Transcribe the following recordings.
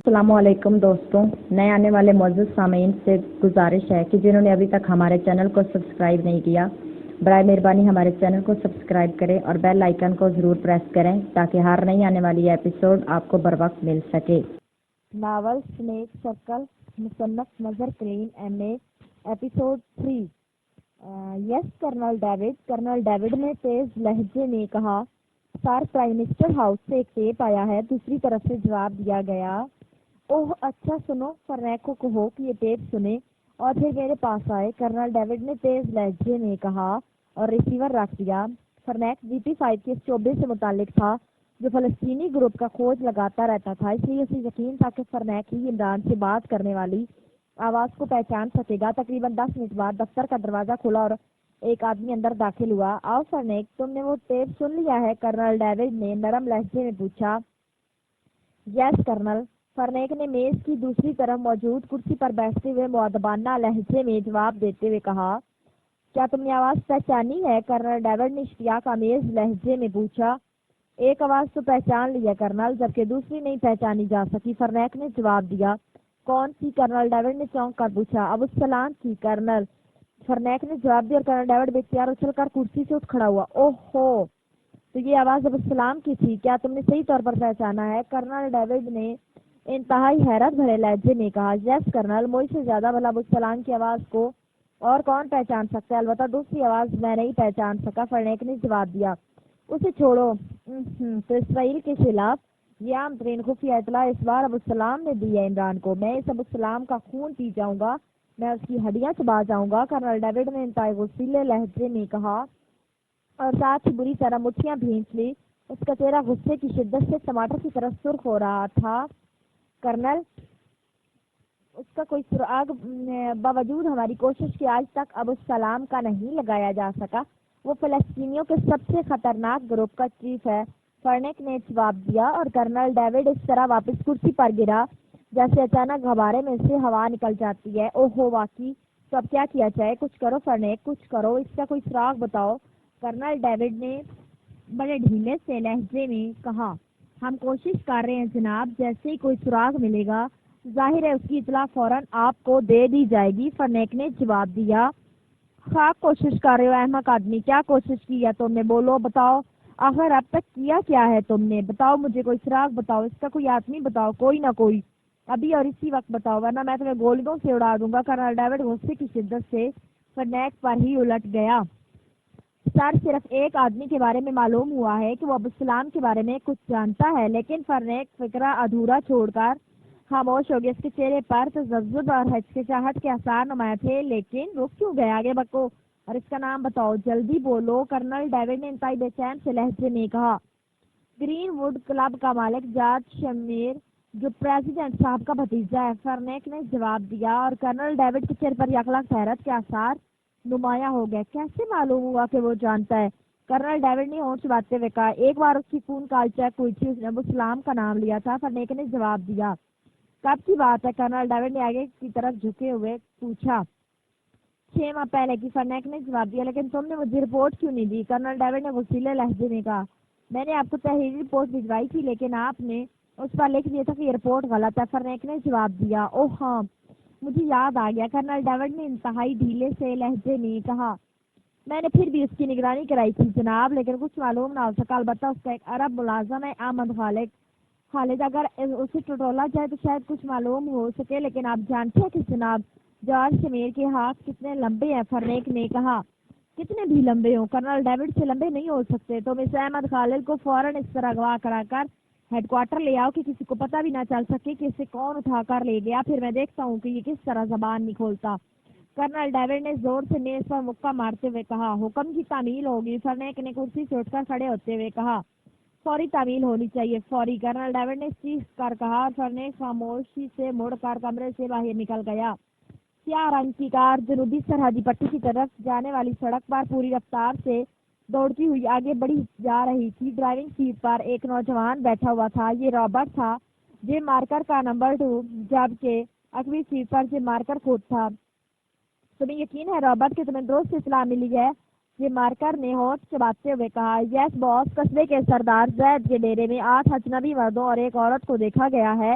السلام علیکم دوستوں، نئے آنے والے معزز سامعین سے گزارش ہے کہ جنہوں نے ابھی تک ہمارے چینل کو سبسکرائب نہیں کیا، برائے مہربانی ہمارے چینل کو سبسکرائب کریں اور بیل آئیکن کو ضرور پریس کریں تاکہ ہر نئی آنے والی ایپیسوڈ آپ کو بروقت مل سکے۔ ناول سنیک سرکل، مصنف نظر کریم ایم اے، ایپیسوڈ 3۔ یس کرنل ڈیوڈ نے تیز لہجے میں کہا۔ سر، پرائم منسٹر ہاؤس سے ایک ٹیپ آیا ہے۔ دوسری طرف سے جواب دیا گیا۔ اوہ اچھا، سنو، فرنیک کو کہو کہ یہ ٹیپ سنے اور پھر میرے پاس آئے، کرنل ڈیوڈ نے تیز لہجے میں کہا اور ریسیور رکھ دیا۔ فرنیک GP5 کے اس شعبے سے متعلق تھا جو فلسطینی گروپ کا کھوج لگاتا رہتا تھا، اس لیے اسے یقین تھا کہ فرنیک ہی عمران سے بات کرنے والی آواز کو پہچان سکے گا۔ تقریباً 10 منٹ بعد دفتر کا دروازہ کھلا اور ایک آدمی اندر داخل ہوا۔ آؤ فرنیک، تم نے وہ ٹیپ سن لیا ہے؟ کرنل ڈیوڈ نے نرم لہجے میں پوچھا۔ یس کرنل، فرنیک نے میز کی دوسری طرف موجود کرسی پر بیٹھتے ہوئے مؤدبانہ لہجے میں جواب دیتے ہوئے کہا۔ کیا تم نے آواز پہچانی ہے؟ کرنل ڈیوڈ نے اشتیاق آمیز لہجے میں پوچھا۔ ایک آواز تو پہچان لی ہے کرنل، جبکہ دوسری نہیں پہچانی جا سکی، فرنیک نے جواب دیا۔ کون سی؟ کرنل ڈیوڈ نے چونک کر پوچھا۔ ابو السلام کی کرنل، فرنیک نے جواب دیا اور کرنل ڈیوڈ بے اختیار اچھل کر کرسی سے اٹھ کھڑا ہوا۔ اوہ ہو، تو یہ آواز ابو السلام کی تھی؟ کیا تم نے صحیح طور پر پہچانا ہے؟ کرنل ڈیوڈ نے انتہائی حیرت بھرے لہجے میں کہا۔ یس کرنل، مجھ سے زیادہ بھلا ابو السلام کی آواز کو اور کون پہچان سکتا ہے؟ البتہ دوسری آواز میں نہیں پہچان سکا، فرنیک نے جواب دیا۔ اسے چھوڑو۔ تو اسرائیل کے خلاف یہ عام ترین خفیہ اطلاع اس بار ابو السلام نے دی ہے عمران کو۔ میں اس ابو السلام کا خون پی جاؤں گا، میں اس کی ہڈیاں چبا جاؤں گا، کرنل ڈیوڈ نے انتہائی غصیلے لہجے میں کہا اور ساتھ ہی بری طرح مٹھیاں بھینچ لی۔ اس کا چہرہ غصے کی شدت سے ٹماٹر کی طرح سرخ ہو رہا تھا۔ کرنل، اس کا کوئی سراغ باوجود ہماری کوشش کے آج تک ابو السلام کا نہیں لگایا جا سکا۔ وہ فلسطینیوں کے سب سے خطرناک گروپ کا چیف ہے، فرنیک نے جواب دیا، اور کرنل ڈیوڈ اس طرح واپس کرسی پر گرا جیسے اچانک غبارے میں سے ہوا نکل جاتی ہے۔ اوہو واقعی، تو اب کیا کیا جائے؟ کچھ کرو فرنیک، کچھ کرو، اس کا کوئی سراغ بتاؤ، کرنل ڈیوڈ نے بڑے ڈھیلے سے لہجے میں کہا۔ ہم کوشش کر رہے ہیں جناب، جیسے ہی کوئی سراغ ملے گا ظاہر ہے اس کی اطلاع فوراً آپ کو دے دی جائے گی، فرنیک نے جواب دیا۔ خاک کوشش کر رہے ہو احمق آدمی، کیا کوشش کی ہے تم نے؟ بولو، بتاؤ، آخر اب تک کیا ہے تم نے؟ بتاؤ مجھے، کوئی سراغ بتاؤ، اس کا کوئی آدمی بتاؤ، کوئی نہ کوئی، ابھی اور اسی وقت بتاؤ ورنہ میں تمہیں گولیوں سے اڑا دوں گا۔ کرنل ڈیوڈ غصے کی شدت سے فرنیک پر ہی الٹ گیا۔ سر، صرف ایک آدمی کے بارے میں معلوم ہوا ہے کہ وہ ابو السلام کے بارے میں کچھ جانتا ہے، لیکن فرنیک فقرہ ادھورا چھوڑ کر خاموش ہو گیا۔ اس کے چہرے پر تذبذب اور ہچکچاہٹ کے آثار نمایاں تھے۔ لیکن رک کیوں گئے؟ آگے بکو اور اس کا نام بتاؤ، جلدی بولو، کرنل ڈیوڈ نے انتہائی بے چین سے لہجے میں کہا۔ گرین ووڈ کلب کا مالک جارج شمیر، جو پریزیڈنٹ صاحب کا بھتیجا ہے، فرنیک نے جواب دیا، اور کرنل ڈیوڈ کے چہرے پر یکلخت حیرت کے آثار نمایاں ہو گئے۔ کیسے معلوم ہوا کہ وہ جانتا ہے؟ کرنل ڈیوڈ نے ہونٹ چباتے ہوئے کہا۔ ایک بار اس کی فون کال چیک ہوئی تھی، اس نے ابو السلام کا نام لیا تھا، فرنیک نے جواب دیا۔ کب کی بات ہے؟ کرنل ڈیوڈ نے آگے کی طرف جھکے ہوئے پوچھا۔ 6 ماہ پہلے کی، فرنیک نے جواب دیا۔ لیکن تم نے مجھے رپورٹ کیوں نہیں دی؟ کرنل ڈیوڈ نے غصیلے لہجے میں کہا۔ میں نے آپ کو تحریری رپورٹ بھجوائی تھی، لیکن آپ نے اس پر لکھ دیا تھا کہ یہ رپورٹ غلط ہے، فرنیک نے جواب دیا۔ اوہ ہاں، مجھے یاد آ گیا، کرنل ڈیوڈ نے انتہائی ڈھیلے سے لہجے میں کہا۔ میں نے پھر بھی اس کی نگرانی کرائی تھی جناب، لیکن کچھ معلوم نہ ہو سکا، البتہ اس کا ایک عرب ملازم ہے، احمد خالد، اگر اسے ٹٹولا جائے تو شاید کچھ معلوم ہو سکے۔ لیکن آپ جانتے ہیں کہ جناب جارج شمیر کے ہاتھ کتنے لمبے ہیں، فرنیک نے کہا۔ کتنے بھی لمبے ہوں، کرنل ڈیوڈ سے لمبے نہیں ہو سکتے۔ تم اس احمد خالد کو فوراً اس طرح اغوا کرا کر ہیڈ کوارٹر لے آؤ کہ کسی کو پتہ بھی نہ چل سکے کہ اسے کون اٹھا کر لے گیا، پھر میں دیکھتا ہوں کہ یہ کس طرح زبان نہیں کھولتا۔ کرنل ڈیوڈ نے زور سے میز پر مکہ مارتے ہوئے کہا۔ حکم کی تعمیل ہوگی، فرنیک نے کرسی سے اٹھ کر کھڑے ہوتے ہوئے کہا۔ فوری تعمیل ہونی چاہیے، فوری، کرنل ڈیوڈ نے چیخ کر کہا، اور فرنیک خاموشی سے مڑ کر کمرے سے باہر نکل گیا۔ سیاہ رنگ کی کار جنوبی سرحدی پٹی کی طرف جانے والی سڑک پر پوری رفتار سے دوڑتی ہوئی آگے بڑھی جا رہی تھی۔ ڈرائیونگ سیٹ پر ایک نوجوان بیٹھا ہوا تھا، یہ رابرٹ تھا، جم مارکر کا نمبر 2، جبکہ اگلی سیٹ پر جم مارکر خود تھا۔ تمہیں یقین ہے رابرٹ کہ تمہیں درست اطلاع ملی ہے؟ جم مارکر نے ہونٹ چباتے ہوئے کہا۔ یس باس، قصبے کے سردار زید کے ڈیرے میں 8 اجنبی مردوں اور ایک عورت کو دیکھا گیا ہے۔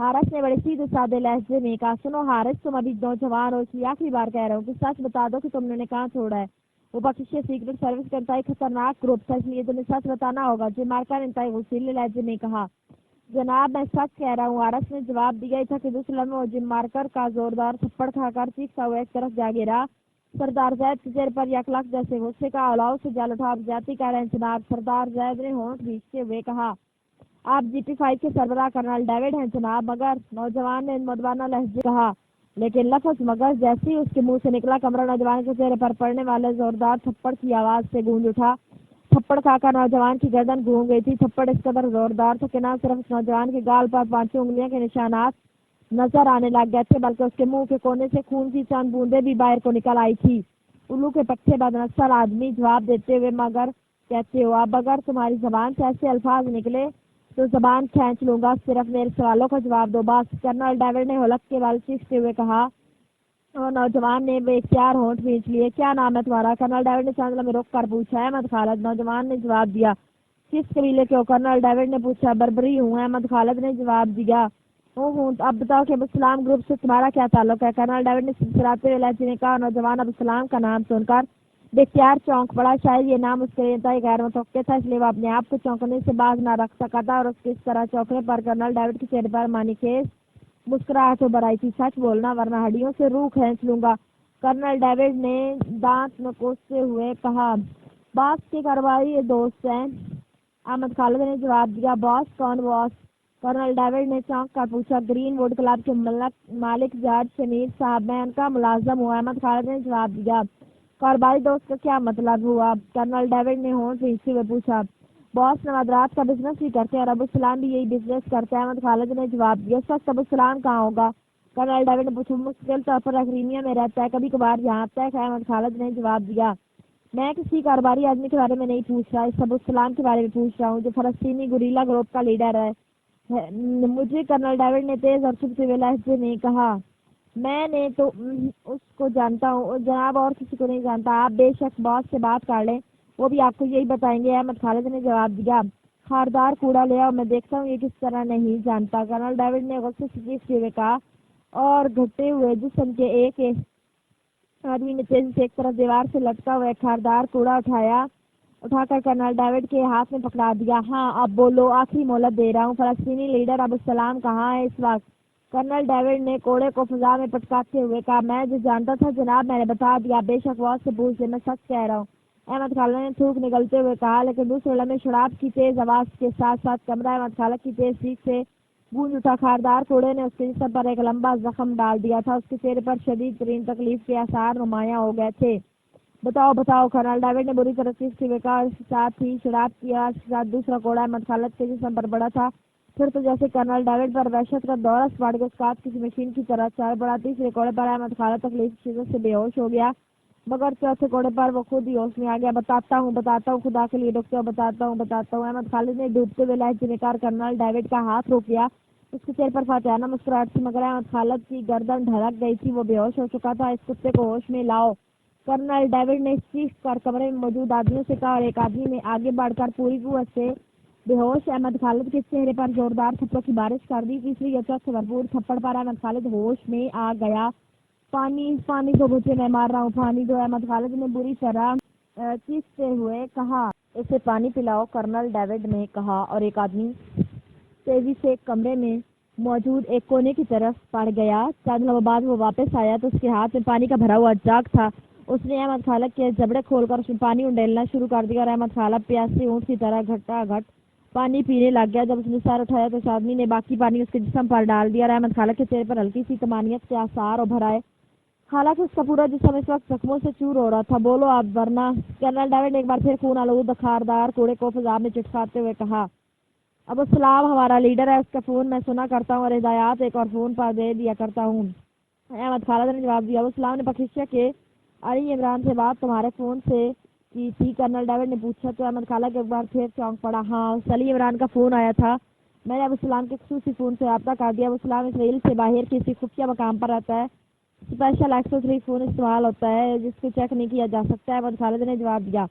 حارث نے بڑے سیدھے سادے لہجے میں کہا، سنو حارث، تم ابھی نوجوان ہو، اس لیے آخری بار کہہ رہا ہوں کہ سچ بتا دو کہ تم نے کہاں چھوڑا ہے۔ وہ بخش سیکرٹ سروس کا انتہائی خطرناک گروپ تھا، اس لیے تمہیں سچ بتانا ہوگا۔ جم مارکر نے انتہائی غصیلے لہجے میں کہا، جناب میں سچ کہہ رہا ہوں۔ حارث نے جواب دیا تھا کہ دوسرے لمحے وہ جم مارکر کا زوردار تھپڑ کھا کر چیختا ہوا ایک طرف جا گرا۔ سردار زید کے چہرے پر یک لک جیسے غصے کا الاؤ سے جل اٹھا۔ آپ جاتی کہہ رہے ہیں جناب؟ سردار زید نے ہونٹ کھینچتے ہوئے کہا، آپ جی پی 5 کے سربراہ کرنل ڈیوڈ ہیں جناب۔ مگر، نوجوان نے مدوانہ لہجے کہا، لیکن لفظ مگر جیسے ہی اس کے منہ سے نکلا، کمرہ نوجوان کے چہرے پر پڑنے والے زوردار تھپڑ کی آواز سے گونج اٹھا۔ تھپڑ کھا کر نوجوان کی گردن گھوم گئی تھی۔ تھپڑ اس قدر زوردار تھا کہ نہ صرف اس نوجوان کے گال پر 5 انگلیاں کے نشانات نظر آنے لگ گئے تھے، بلکہ اس کے منہ کے کونے سے خون کی چند بوندیں بھی باہر کو نکل آئی تھی۔ الو کے پٹھے بدنسل آدمی جواب دیتے ہوئے، مگر کہتے ہو، اب اگر تمہاری زبان سے ایسے الفاظ نکلے تو زبان کھینچ لوں گا، صرف میرے سوالوں کا جواب دو بس۔ کرنل ڈیوڈ نے ہولک کے بال چیختے ہوئے کہا، اور نوجوان نے بے اختیار ہونٹ کھینچ لیے۔ کیا نام ہے تمہارا؟ کرنل ڈیوڈ نے چند لمحے رک کر پوچھا۔ احمد خالد، نوجوان نے جواب دیا۔ کس قبیلے کے ہو؟ کرنل ڈیوڈ نے پوچھا۔ بربری ہوں، احمد خالد نے جواب دیا۔ ہوں، اب بتاؤ کہ ابوالسلام گروپ سے تمہارا کیا تعلق ہے؟ کرنل ڈیوڈ نے سرسراتے ہوئے لہجے میں کہا۔ نوجوان ابوالسلام کا نام سن کر بے اختیار چونک پڑا۔ شاید یہ نام اس کے لیے انتہائی غیر متوقع تھا، اس لیے وہ اپنے آپ کو چونکنے سے باز نہ رکھ سکا تھا، اور اس کے اس طرح چونکنے پر کرنل ڈیوڈ کے چہرے پر معنی خیز مسکراہٹ ابھر آئی تھی۔ سچ بولنا ورنہ ہڈیوں سے روح کھینچ لوں گا، کرنل ڈیوڈ نے دانت نکوستے ہوئے کہا۔ باس کے کاروباری دوست ہیں، احمد خالد نے جواب دیا۔ باس؟ کون باس؟ کرنل ڈیوڈ نے چونک کر پوچھا۔ گرین ووڈ کلب کے مالک جارج شمیر صاحب، میں ان کا ملازم ہوں، احمد خالد نے جواب دیا۔ کاروباری دوست کا کیا مطلب ہوا؟ کرنل ڈیوڈ نے ہونٹ کھینچتے ہوئے پوچھا۔ باس نوادرات کا بزنس بھی کرتے ہیں اور ابوالسلام بھی یہی بزنس کرتے ہیں، احمد خالد نے جواب دیا۔ سچ ابوالسلام کہاں ہوگا؟ کرنل ڈیوڈ نے پوچھا۔ مستقل طور پر اکریمیا میں رہتا ہے، کبھی کبھار یہاں آتا ہے، احمد خالد نے جواب دیا۔ میں کسی کاروباری آدمی کے بارے میں نہیں پوچھ رہا، اس ابوالسلام کے بارے میں پوچھ رہا ہوں جو فلسطینی گوریلا گروپ کا لیڈر ہے مجھے، کرنل ڈیوڈ نے تیز اور چبھتے ہوئے لہجے میں کہا۔ میں نے تو اس کو جانتا ہوں جناب، اور کسی کو نہیں جانتا۔ آپ بے شک باس سے بات کر لیں، وہ بھی آپ کو یہی بتائیں گے، احمد خالد نے جواب دیا۔ خاردار کوڑا لے آؤ، میں دیکھتا ہوں یہ کس طرح نہیں جانتا، کرنل ڈیوڈ نے غصے سے چیختے ہوئے کہا، اور گھٹے ہوئے جسم کے ایک آدمی نے تیزی سے ایک طرف دیوار سے لٹکا ہوا ایک خاردار کوڑا اٹھا کر کرنل ڈیوڈ کے ہاتھ میں پکڑا دیا۔ ہاں اب بولو، آخری مہلت دے رہا ہوں، فلسطینی لیڈر ابوالسلام کہاں ہے اس وقت؟ کرنل ڈیوڈ نے کوڑے کو فضا میں پٹکاتے ہوئے کہا۔ میں جو جانتا تھا جناب میں نے بتا دیا، بے شک باس سے پوچھ لیں، میں سچ کہہ رہا ہوں، احمد خالد نے تھوک نگلتے ہوئے کہا۔ لیکن دوسرے لمحے شراب کی تیز آواز کے ساتھ ساتھ کمرہ احمد خالد کی تیز چیخ سے گونج اٹھا۔ خاردار کوڑے نے اس کے جسم پر ایک لمبا زخم ڈال دیا تھا، اس کے چہرے پر شدید ترین تکلیف کے آثار نمایاں ہو گئے تھے۔ بتاؤ بتاؤ، کرنل ڈیوڈ نے بری طرح چیختے ہوئے کہا، اور اس کے ساتھ ہی شراب کی آواز کے ساتھ دوسرا کوڑا احمد خالد کے جسم پر بڑا تھا۔ پھر تو جیسے کرنل ڈیوڈ پر وحشت کا دورہ پڑ گیا، اس کا ہاتھ کسی مشین کی طرح چل پڑا۔ تیسرے کوڑے پر احمد خالد تکلیف کی شدت سے بے ہوش ہو گیا، مگر چوتھے کوڑے پر وہ خود ہی ہوش میں آ گیا۔ بتاتا ہوں خدا کے لیے رک جاؤ، بتاتا ہوں، احمد خالد نے ڈوبتے ہوئے لہجے میں کہا۔ کرنل ڈیوڈ کا ہاتھ روک گیا، اس کے چہرے پر فاتحانہ مسکراہٹ تھی، مگر احمد خالد کی گردن ڈھڑک گئی تھی، وہ بے ہوش ہو چکا تھا۔ اس کتے کو ہوش میں لاؤ، کرنل ڈیوڈ نے چیخ کر کمرے میں موجود آدمیوں سے کہا، اور ایک آدمی نے آگے بڑھ کر پوری قوت سے بے ہوش احمد خالد کے چہرے پر زوردار تھپڑوں کی بارش کر دی۔ تیسری یا چوتھے بھرپور تھپڑ پر احمد خالد ہوش میں آ گیا۔ پانی کو مجھے، میں مار رہا ہوں، پانی دو، احمد خالد نے بری طرح چیختے ہوئے کہا۔ اسے پانی پلاؤ، کرنل ڈیوڈ نے کہا، اور ایک آدمی تیزی سے کمرے میں موجود ایک کونے کی طرف بڑھ گیا۔ چند لمحوں بعد وہ واپس آیا تو اس کے ہاتھ میں پانی کا بھرا ہوا جگ تھا۔ اس نے احمد خالد کے جبڑے کھول کر اس میں پانی انڈیلنا شروع کر دیا، اور احمد خالد پیاسی اونٹ کی طرح گھٹا گھٹ پانی پینے لگ گیا۔ جب اس نے سر اٹھایا تو اس آدمی نے باقی پانی اس کے جسم پر ڈال دیا، اور احمد خالد کے چہرے پر ہلکی سی طمانینت کے آثار ابھر آئے، حالانکہ اس کا پورا جسم اس وقت زخموں سے چور ہو رہا تھا۔ بولو اب ورنہ، کرنل ڈیوڈ نے ایک بار پھر خون آلود خاردار کوڑے کو فضا میں چٹکاتے ہوئے کہا۔ ابوالسلام ہمارا لیڈر ہے، اس کا فون میں سنا کرتا ہوں اور ہدایات ایک اور فون پر دے دیا کرتا ہوں، احمد خالد نے جواب دیا۔ ابوالسلام نے پکشیا کہ علی عمران سے بات تمہارے فون سے کی تھی؟ کرنل ڈیوڈ نے پوچھا تو احمد خالد ایک بار پھر چونک پڑا۔ ہاں، علی عمران کا فون آیا تھا، میں نے ابوالسلام کے خصوصی فون سے رابطہ کر دیا۔ ابوالسلام اسرائیل سے باہر کسی خفیہ مقام پر رہتا ہے، اسپیشل 103 فون استعمال ہوتا ہے جس کو چیک نہیں کیا جا سکتا، احمد خالد نے جواب دیا۔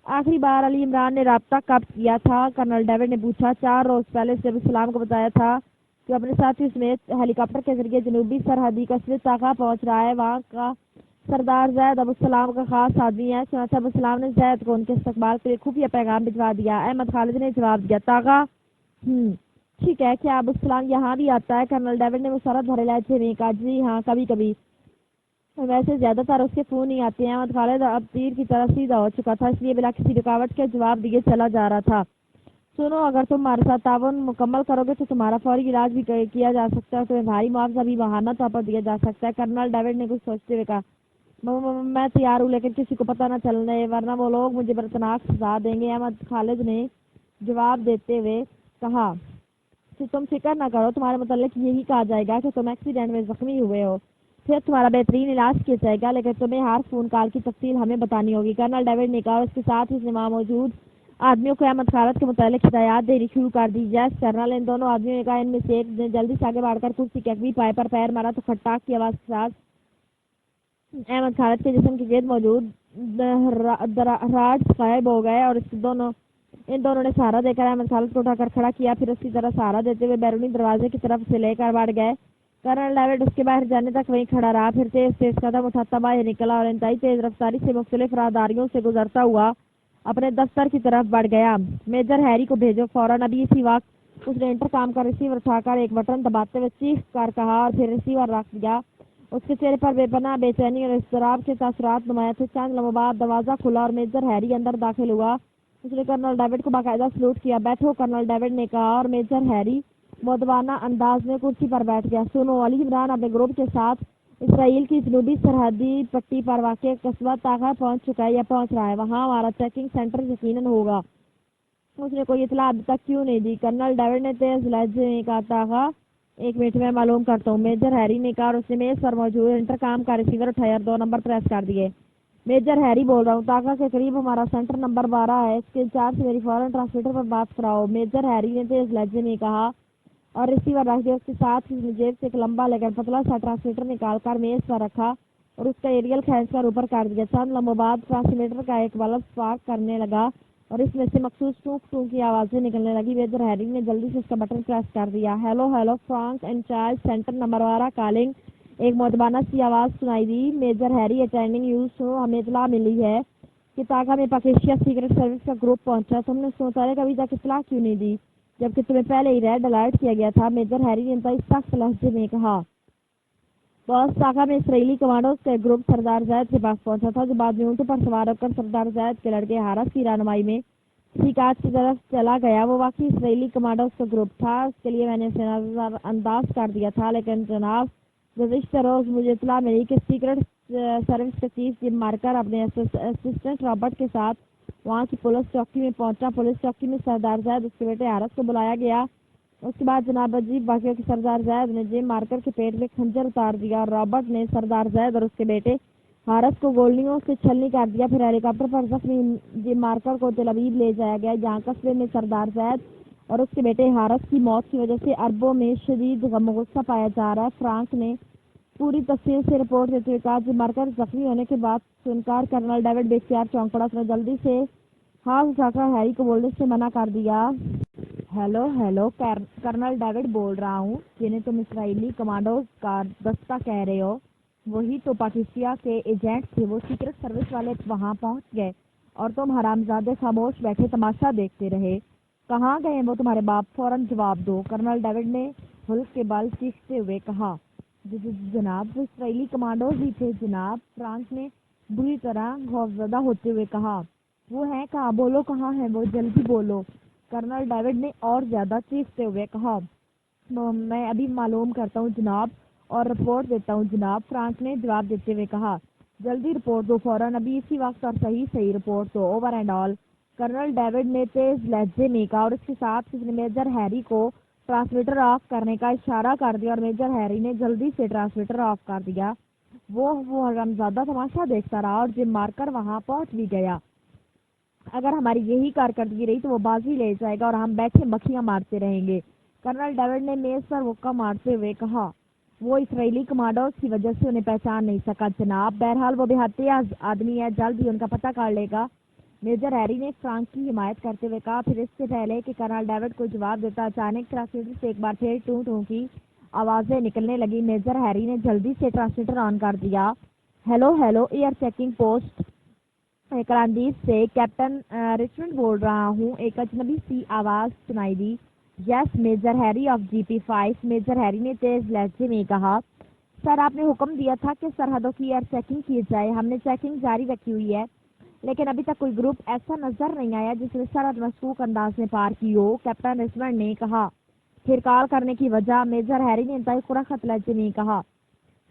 آخری بار علی عمران نے رابطہ کب کیا تھا؟ کرنل ڈیوڈ نے پوچھا۔ 4 روز پہلے سے ابوالسلام کو بتایا تھا جو اپنے ساتھی سمیت ہیلی کاپٹر کے ذریعے جنوبی سرحدی قصبے طاقہ پہنچ رہا ہے۔ وہاں کا سردار زید ابو السلام کا خاص آدمی ہے۔ چنانچہ ابو السلام نے زید کو ان کے استقبال کے لیے خفیہ پیغام بھجوا دیا۔ احمد خالد نے جواب دیا، طاقہ ٹھیک ہے، کیا ابو السلام یہاں بھی آتا ہے؟ کرنل ڈیوڈ نے مسرت بھرے لہجے میں کہا، جی ہاں، کبھی کبھی، ویسے زیادہ تر اس کے فون ہی آتے ہیں۔ احمد خالد اب تیر کی طرح سیدھا ہو چکا تھا، اس لیے بلا کسی رکاوٹ کے جواب دیے چلا جا رہا تھا۔ سنو، اگر تم ہمارے ساتھ تعاون مکمل کرو گے تو تمہارا فوری علاج بھی کیا جا سکتا ہے، تمہیں بھاری معاوضہ بھی بہانہ طور پر دیا جا سکتا ہے۔ کرنل ڈیوڈ نے کچھ سوچتے ہوئے کہا، میں تیار ہوں، لیکن کسی کو پتہ نہ چلنے، ورنہ وہ لوگ مجھے برتناک سزا دیں گے۔ احمد خالد نے جواب دیتے ہوئے کہا کہ تم فکر نہ کرو، تمہارے متعلق یہی کہا جائے گا کہ تم ایکسیڈنٹ میں زخمی ہوئے ہو، پھر تمہارا بہترین علاج کیا جائے گا، لیکن تمہیں ہر فون کال کی تفصیل ہمیں بتانی ہوگی۔ کرنل ڈیوڈ نے کہا اور اس کے ساتھ ہی وہاں موجود آدمیوں کو احمد خالد کے متعلق ہدایات دینی شروع کر دی۔ یس کرنل، ان دونوں آدمیوں نے کہا۔ ان میں سے ایک نے جلدی سے آگے بڑھ کر کرسی کے اگلی پائے پر پیر مارا تو کھٹاک کی آواز کے ساتھ احمد خالد کے جسم کے گرد موجود راڈز غائب ہو گئے اور ان دونوں نے سہارا دے کر احمد خالد کو اٹھا کر کھڑا کیا، پھر اسی طرح سہارا دیتے ہوئے بیرونی دروازے کی طرف سے لے کر بڑھ گئے۔ کرنل ڈیوڈ اس کے باہر جانے تک وہیں کھڑا رہا، پھر تیز قدم اٹھاتا باہر نکلا اور انتہائی تیز رفتاری سے مختلف راہداریوں سے گزرتا ہوا اپنے دفتر کی طرف بڑھ گیا۔ میجر ہیری کو بھیجو فوراً، ابھی اسی وقت۔ اس نے انٹر کام کا ریسیور اٹھا کر ایک بٹن دباتے ہوئے چیخ کر کہا اور پھر ریسیور رکھ دیا۔ اس کے چہرے پر بے پناہ بے چینی اور اضطراب کے تاثرات نمایاں تھے۔ چند لمحوں بعد دروازہ کھلا اور میجر ہیری اندر داخل ہوا۔ اس نے کرنل ڈیوڈ کو باقاعدہ سلوٹ کیا۔ بیٹھو، کرنل ڈیوڈ نے کہا اور میجر ہیری مؤدبانہ انداز میں کرسی پر بیٹھ گیا۔ سنو، علی عمران اپنے گروپ کے ساتھ اسرائیل کی جنوبی سرحدی پٹی پر واقع قصبہ طاقہ پہنچ چکا ہے یا پہنچ رہا ہے، وہاں ہمارا چیکنگ سینٹر یقیناً ہوگا۔ اس نے کوئی اطلاع ابھی تک کیوں نہیں دی؟ کرنل ڈیوڈ نے تیز لہجے میں کہا، طاقہ ایک منٹ میں معلوم کرتا ہوں، میجر ہیری نے کہا اور اس نے میز پر موجود انٹر کام کا ریسیور اٹھایا اور 2 نمبر پریس کر دیے۔ میجر ہیری بول رہا ہوں، طاقہ کے قریب ہمارا سینٹر نمبر 12 ہے، اس کے انچارج سے میری فوراً ٹرانسمیٹر پر بات کراؤ۔ میجر ہیری نے تیز لہجے میں کہا اور ریسیور رکھ دیا۔ اس کے ساتھ ہی جیب سے ایک لمبا لیکن پتلا سا ٹرانسمیٹر نکال کر میز پر رکھا اور اس کا ایریل کھینچ کر اوپر کر دیا۔ چند لمحوں بعد ٹرانسمیٹر کا ایک بلب سپارک کرنے لگا اور اس میں سے مخصوص ٹونک ٹونک کی آوازیں نکلنے لگی۔ میجر ہیری نے جلدی سے اس کا بٹن پریس کر دیا۔ Hello hello Frank, incharge centre number 12 calling, ایک مؤدبانہ سی آواز سنائی دی۔ میجر ہیری اٹینڈنگ یو، سنو، ہمیں اطلاع ملی ہے کہ طاقہ میں پاکیشیا سیکرٹ سروس کا گروپ پہنچا۔ تم نے اس کے متعلق ابھی تک اطلاع کیوں نہیں دی جبکہ تمہیں پہلے ہی ریڈ الرٹ کیا گیا تھا؟ میجر ہیری نے انتہائی سخت لہجے میں کہا، باس، طاقہ میں اسرائیلی کمانڈوز کا ایک گروپ سردار زید کے پاس پہنچا تھا، جو بعد میں اونٹوں پر سوار ہو کر سردار زید کے لڑکے حارث کی رہنمائی میں ٹھیکات کی طرف چلا گیا۔ وہ واقعی اسرائیلی کمانڈوز کا گروپ تھا، اس کے لیے میں نے اسے نظر انداز کر دیا تھا، لیکن جناب، گزشتہ روز مجھے اطلاع ملی کہ سیکرٹ سروس کا چیف جم مارکر اپنے اسسٹنٹ رابرٹ کے ساتھ وہاں کی پولیس چوکی میں پہنچا۔ پولیس چوکی میں سردار زید اس کے بیٹے حارث کو بلایا گیا۔ اس کے بعد جناب عجیب واقعہ کہ سردار زید نے جم مارکر کے پیٹ میں خنجر اتار دیا اور رابرٹ نے سردار زید اور اس کے بیٹے حارث کو گولیوں سے چھلنی کر دیا۔ پھر ہیلی کاپٹر پر زخمی جم مارکر کو تل ابیب لے جایا گیا، جہاں قصبے میں سردار زید اور اس کے بیٹے حارث کی موت کی وجہ سے عربوں میں شدید غم و غصہ پایا جا رہا ہے۔ فرانک نے پوری تفصیل سے رپورٹ دیتے ہوئے کہا۔ جم مارکر زخمی ہونے کے بعد سنکار کرنل ڈیوڈ بے اختیار چونک پڑا۔ اس نے جلدی سے ہاتھ اٹھا کر ہیری کو بولنے سے منع کر دیا۔ ہیلو ہیلو، کرنل ڈیوڈ بول رہا ہوں، جنہیں تم اسرائیلی کمانڈوز کا دستہ کہہ رہے ہو، وہی تو پاکستان کے ایجنٹ تھے۔ وہ سیکرٹ سروس والے وہاں پہنچ گئے اور تم حرامزادے خاموش بیٹھے تماشا دیکھتے رہے۔ کہاں گئے وہ تمہارے باپ؟ فوراً جواب دو، کرنل ڈیوڈ نے حلق کے بل چیختے ہوئے کہا۔ جناب، وہ اسرائیلی کمانڈوز ہی تھے جناب، فرانک نے بری طرح خوفزدہ ہوتے ہوئے کہا۔ وہ ہیں کہاں؟ بولو، کہاں ہیں وہ؟ جلدی بولو، کرنل ڈیوڈ نے اور زیادہ چیختے ہوئے کہا۔ میں ابھی معلوم کرتا ہوں جناب اور رپورٹ دیتا ہوں جناب، فرانک نے جواب دیتے ہوئے کہا۔ جلدی رپورٹ دو فوراً، ابھی اسی وقت، اور صحیح رپورٹ دو، over and all, colonel David نے تیز لہجے میں کہا اور اس کے ساتھ اس نے میجر ہیری کو ٹرانسمیٹر آف کرنے کا اشارہ کر دیا اور میجر ہیری نے جلدی سے ٹرانسمیٹر آف کر دیا۔ وہ حرامزادہ تماشا دیکھتا رہا اور جم مارکر وہاں پہنچ بھی گیا۔ اگر ہماری یہی کارکردگی رہی تو وہ بازی لے جائے گا اور ہم بیٹھے مکھیاں مارتے رہیں گے، کرنل ڈیوڈ نے میز پر مکہ مارتے ہوئے کہا۔ وہ اسرائیلی کمانڈوز کی وجہ سے انہیں پہچان نہیں سکا جناب، بہرحال وہ بے حد تیز آدمی ہے، جلد ہی ان کا پتہ کر لے گا۔ میجر ہیری نے فرانک کی حمایت کرتے ہوئے کہا۔ پھر اس سے پہلے کہ کرنل ڈیوڈ کو جواب دیتا اچانک ٹرانسمیٹر سے ایک بار پھر ٹوں ٹوں کی آوازیں نکلنے لگی۔ میجر ہیری نے جلدی سے ٹرانسمیٹر آن کر دیا۔ Hello hello air checking post کراندیپ سے کیپٹن رچمنڈ بول رہا ہوں، ایک اجنبی سی آواز سنائی دی۔ Yes major Harry of GP5، major Harry نے تیز لہجے میں کہا۔ سر آپ نے حکم دیا تھا کہ سرحدوں کی ایئر چیکنگ کی جائے، ہم نے چیکنگ جاری رکھی ہوئی ہے، لیکن ابھی تک کوئی گروپ ایسا نظر نہیں آیا جس نے سرحد مشکوک انداز میں پار کی ہو، کیپٹن رچمنڈ نے کہا۔ پھر کال کرنے کی وجہ، میجر ہیری نے انتہائی قرخت لہجے میں کہا۔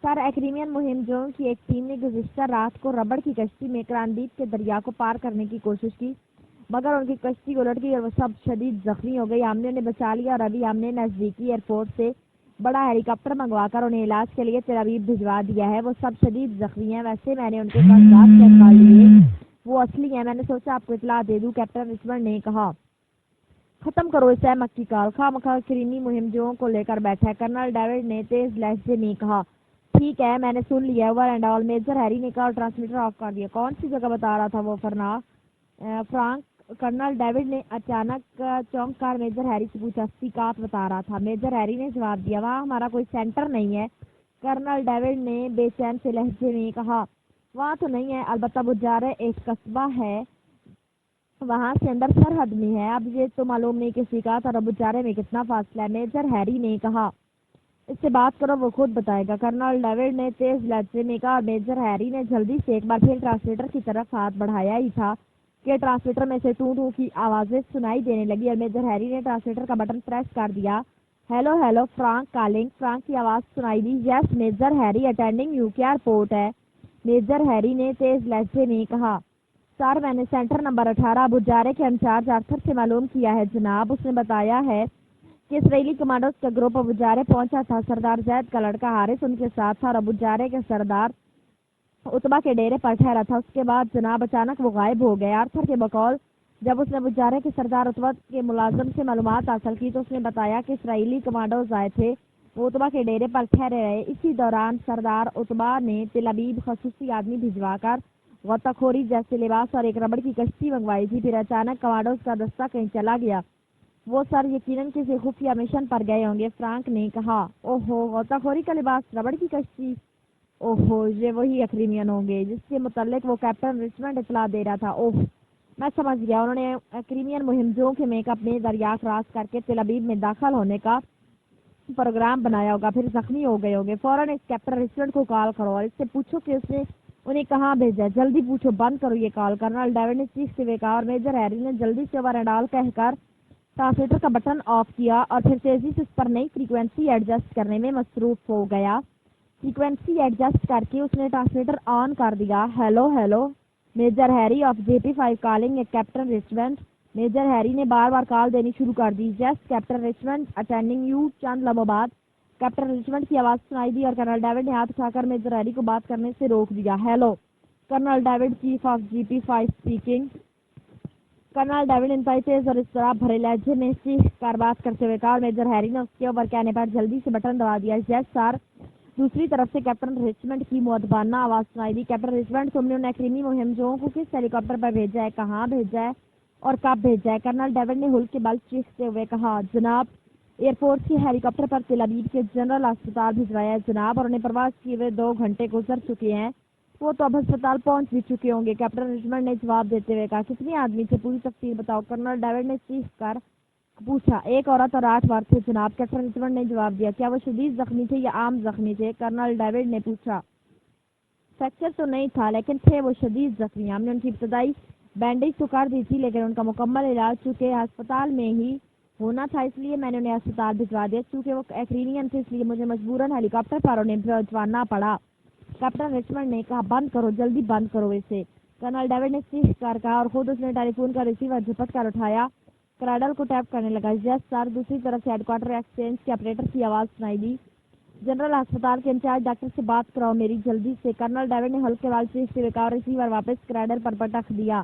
سر ایکریمین مہم جوؤں کی ایک ٹیم نے گزشتہ رات کو ربڑ کی کشتی میں کراندیپ کے دریا کو پار کرنے کی کوشش کی، مگر ان کی کشتی الٹ گئی اور وہ سب شدید زخمی ہو گئی۔ ہم نے انہیں بچا لیا اور ابھی ہم نے نزدیکی ایئرپورٹ سے بڑا ہیلی کاپٹر منگوا کر انہیں علاج کے لیے تل ابیب بھجوا دیا ہے۔ وہ سب شدید زخمی ہیں، ویسے میں نے ان کے کاغذات چیک کر لیے، وہ اصلی ہیں، میں نے سوچا آپ کو اطلاع دے دوں، کیپٹن رچمنڈ نے کہا۔ ختم کرو اس احمق کی کال، خواہ مخواہ کرینی مہم جوؤں کو لے کر بیٹھا ہے، کرنل ڈیوڈ نے تیز لہجے میں کہا۔ ٹھیک ہے میں نے سن لیا، over and all, major Harry نے کہا اور ٹرانسمیٹر آف کر دیا۔ کون سی جگہ بتا رہا تھا وہ فرانک؟ کرنل ڈیوڈ نے اچانک چونک کر میجر ہیری سے پوچھا۔ سیکات بتا رہا تھا، میجر ہیری نے جواب دیا۔ وہاں ہمارا کوئی سینٹر نہیں ہے، کرنل ڈیوڈ نے بے چین سے لہجے میں کہا۔ وہاں تو نہیں ہے، البتہ بجارے ایک قصبہ ہے، وہاں سے اندر سرحد میں ہے۔ اب یہ تو معلوم نہیں کہ سیکات اور بجارے میں کتنا فاصلہ ہے، میجر ہیری نے کہا۔ اس سے بات کرو، وہ خود بتائے گا، کرنل ڈیوڈ نے تیز لہجے میں کہا۔ میجر ہیری نے جلدی سے ایک بار پھر ٹرانسمیٹر کی طرف ہاتھ بڑھایا ہی تھا کہ ٹرانسمیٹر میں سے ٹوں ٹوں کی آوازیں سنائی دینے لگی اور میجر ہیری نے ٹرانسمیٹر کا بٹن پریس کر دیا۔ Hello hello Franck calling, Franck کی آواز سنائی دی۔ Yes major Harry attending you, کیا رپورٹ ہے؟ میجر ہیری نے تیز لہجے میں کہا۔ سر میں نے سینٹر نمبر 18 بجارے کے انچارج آرتھر سے معلوم کیا ہے جناب، اس نے بتایا ہے کہ اسرائیلی کمانڈوز کا گروپ بجارے پہنچا تھا، سردار زید کا لڑکا حارث ان کے ساتھ تھا اور بجارے کے سردار اتبا کے ڈیرے پر ٹھہرا تھا۔ اس کے بعد جناب اچانک وہ غائب ہو گئے۔ آرتھر کے بقول جب اس نے بجارے کے سردار اتبا کے ملازم سے معلومات حاصل کی تو اس نے بتایا کہ اسرائیلی کمانڈوز آئے تھے، وہ اتبا کے ڈیرے پر ٹھہرے رہے۔ اسی دوران سردار اتبا نے تل ابیب خصوصی آدمی بھجوا کر غوطہ خوری جیسے لباس اور ایک ربڑ کی کشتی منگوائی تھی۔ پھر اچانک کمانڈوز کا دستہ کہیں چلا گیا، وہ سر یقیناً کسی خفیہ مشن پر گئے ہوں گے، فرانک نے کہا۔ اوہو، غوطہ خوری کا لباس، ربڑ کی کشتی، اوہو، یہ وہی ایکریمین ہوں گے جس کے متعلق وہ کیپٹن رچمنڈ اطلاع دے رہا تھا۔ اوہ میں سمجھ گیا، انہوں نے ایکریمین مہم جوؤں کے میک اپ میں دریا کراس کر کے تل ابیب میں داخل ہونے کا پروگرام بنایا ہوگا، پھر زخمی ہو گئے ہوں گے۔ فوراً اس کیپٹن رچمنڈ کو کال کرو اور اس سے پوچھو کہ اس نے انہیں کہاں بھیجا ہے، جلدی پوچھو، بند کرو یہ کال، کرنل ڈیوڈ نے چیختے ہوئے کہا اور میجر ہیری نے جلدی سے اوور اینڈ آل کہہ کر ٹرانسمیٹر کا بٹن آف کیا اور پھر تیزی سے اس پر نئی فریکوینسی ایڈجسٹ کرنے میں مصروف ہو گیا۔ فریکوینسی ایڈجسٹ کر کے اس نے ٹرانسمیٹر آن کر دیا۔ Hello hello major Harry of GP5 calling captain Richmond, major Harry نے بار بار کال دینی شروع کر دی۔ Yes captain Richmond attending you, چند لمحوں بعد کیپٹن رچمنڈ کی آواز سنائی دی اور کرنل ڈیوڈ نے ہاتھ اٹھا کر میجر ہیری کو بات کرنے سے روک دیا۔ Hello colonel David, chief of GP5 speaking. Colonel David انتہائی تیز اور اضطراب بھرے لہجے میں چیخ کر بات کرتے ہوئے کہا اور میجر ہیری نے اس کے اوپر کہنے پر جلدی سے بٹن دبا دیا۔ یس سر، دوسری طرف سے کیپٹن رچمنڈ کی مؤدبانہ آواز سنائی دی۔ کیپٹن رچمنڈ، تم نے ان ایکریمی مہم جوؤں کو کس ہیلی کاپٹر پر بھیجا ہے، کہاں بھیجا ہے اور کب بھیجا ہے؟ کرنل ڈیوڈ نے ہل کے بل چیختے ہوئے کہا۔ جناب ایئر فورس کے ہیلی کاپٹر پر تل ابیب کے جنرل ہسپتال بھجوایا ہے جناب، اور انہیں پرواز کیے ہوئے 2 گھنٹے گزر چکے ہیں، وہ تو اب ہسپتال پہنچ بھی چکے ہوں گے، کیپٹن رچمنڈ نے جواب دیتے ہوئے کہا۔ کتنے آدمی تھے، پوری تفصیل بتاؤ، کرنل ڈیوڈ نے چیخ کر پوچھا۔ 1 عورت اور 8 مرد تھے جناب، کیپٹن رچمنڈ نے جواب دیا۔ کیا وہ شدید زخمی تھے یا عام زخمی تھے، کرنل ڈیوڈ نے پوچھا۔ فریکچر تو نہیں تھا لیکن تھے وہ شدید زخمی، ہم نے ان کی ابتدائی بینڈیج تو کر دی تھی لیکن ان کا مکمل علاج چونکہ ہسپتال میں ہی ہونا تھا اس لیے میں نے انہیں ہسپتال بھجوا دیا، چونکہ وہ ایکریمین تھے اس لیے مجھے مجبوراً ہیلی کاپٹر پر انہیں بھجوانا پڑا، کیپٹن رچمنڈ نے کہا۔ بند کرو، جلدی بند کرو اسے، کرنل ڈیوڈ نے چیخ کر کہا اور خود اس نے ٹیلی فون کا ریسیور جھپٹ کر اٹھایا، کراڈل کو ٹیپ کرنے لگا۔ یس سر، دوسری طرف سے ہیڈ کوارٹر ایکسچینج کے آپریٹر کی آواز سنائی دی۔ جنرل ہسپتال کے انچارج ڈاکٹر سے بات کراؤ میری، جلدی سے، کرنل ڈیوڈ نے ہلکے بال چیختے ہوئے کہا اور ریسیور واپس کراڈل پر پٹک دیا۔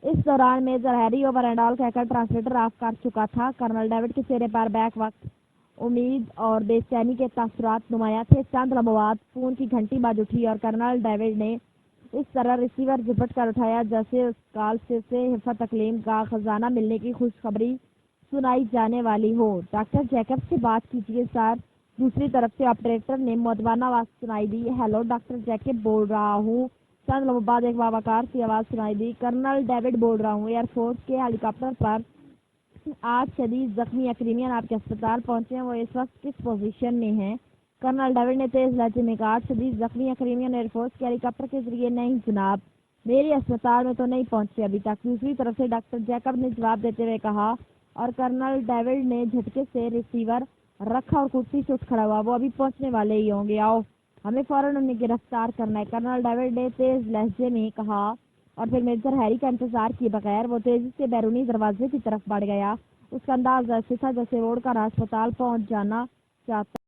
اس دوران major Harry over and all کہہ کر ٹرانسمیٹر آف کر چکا تھا۔ کرنل ڈیوڈ کے چہرے پر بیک وقت امید اور بے چینی کے تاثرات نمایاں تھے۔ چند لمحوں بعد فون کی گھنٹی بج اٹھی اور کرنل ڈیوڈ نے اس طرح ریسیور جھپٹ کر اٹھایا جیسے اس کال سے حفظ تکلیم کا خزانہ ملنے کی خوشخبری سنائی جانے والی ہو۔ ڈاکٹر جیکب سے بات کیجیے سر۔ دوسری طرف سے آپریٹر نے مؤدبانہ آواز سنائی دی۔ ہیلو، ڈاکٹر جیکب بول رہا ہوں۔ چند لمحوں بعد ایک باوقار سی آواز سنائی دی۔ کرنل ڈیوڈ بول رہا ہوں، ایئر فورس کے ہیلی کاپٹر پر آج شدید زخمی اکریمین آپ کے اسپتال پہنچے ہیں۔ وہ اس وقت کس پوزیشن میں ہیں؟ کرنل ڈیوڈ نے تیز لہجے میں کہا، شدید زخمی اکریمین ایئر فورس کے ہیلی کاپٹر کے ذریعے نہیں جناب، میری اسپتال میں تو نہیں پہنچے ابھی تک۔ دوسری طرف سے ڈاکٹر جیکب نے جواب دیتے ہوئے کہا، اور کرنل ڈیوڈ نے جھٹکے سے ریسیور رکھا اور کرسی سے اٹھ کھڑا ہوا۔ وہ ابھی پہنچنے والے ہی ہوں گے، آؤ ہمیں فوراً انہیں گرفتار کرنا ہے، کرنل ڈیوڈ نے تیز لہجے میں کہا، اور پھر میجر ہیری کا انتظار کیے بغیر وہ تیزی سے بیرونی دروازے کی طرف بڑھ گیا۔ اس کا انداز ایسے تھا جیسے وہ اڑ کر اسپتال پہنچ جانا چاہتا